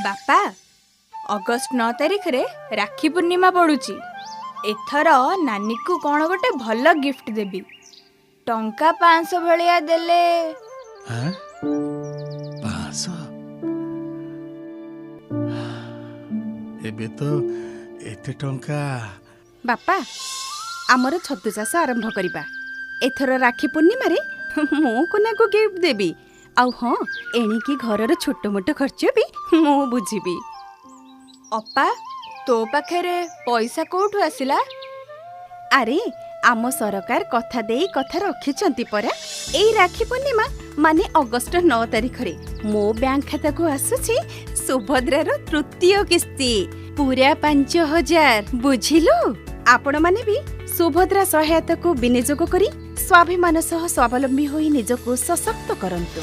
ବାପା, ଅଗଷ୍ଟ 9 ତାରିଖରେ ରାକ୍ଷୀ ପୂର୍ଣ୍ଣିମା ପଡୁଛି। ଏଥର ନାନୀକୁ କ'ଣ ଗୋଟେ ଭଲ ଗିଫ୍ଟ ଦେବି। ଟଙ୍କା 500 ଭଳିଆ ଦେଲେ। ଆଁ? 500? ଏବେ ତ ଏତେ ଟଙ୍କା। ବାପା, ଆମର ଛତୁ ଚାଷ ଆରମ୍ଭ କରିବା। ଏଥର ରାକ୍ଷୀ ପୂର୍ଣ୍ଣିମାରେ ମୁଁ କୋନାକୁ ଗିଫ୍ଟ ଦେବି। ଆଉ ହଁ, ଏଣିକି ଘରର ଛୋଟ ମୋଟ ଖର୍ଚ୍ଚ ବି ମୁଁ ବୁଝିବି। ଅପା, ତୋ ପାଖରେ ପଇସା କୋଉଠୁ ଆସିଲା? ଆରେ, ଆମ ସରକାର କଥା ଦେଇ କଥା ରଖିଛନ୍ତି ପରା। ଏଇ ରାକ୍ଷୀ ପୂର୍ଣ୍ଣିମା ମାନେ ଅଗଷ୍ଟ 9 ତାରିଖରେ ମୋ ବ୍ୟାଙ୍କ ଖାତାକୁ ଆସୁଛି ସୁଭଦ୍ରାର ତୃତୀୟ କିସ୍ତି, ପୁରା 5,000। ବୁଝିଲୁ? ଆପଣମାନେ ବି ସୁଭଦ୍ରା ସହାୟତାକୁ ବିନିଯୋଗ କରି ସ୍ୱାଭିମାନ ସହ ସ୍ୱାବଲମ୍ବୀ ହୋଇ ନିଜକୁ ସଶକ୍ତ କରନ୍ତୁ।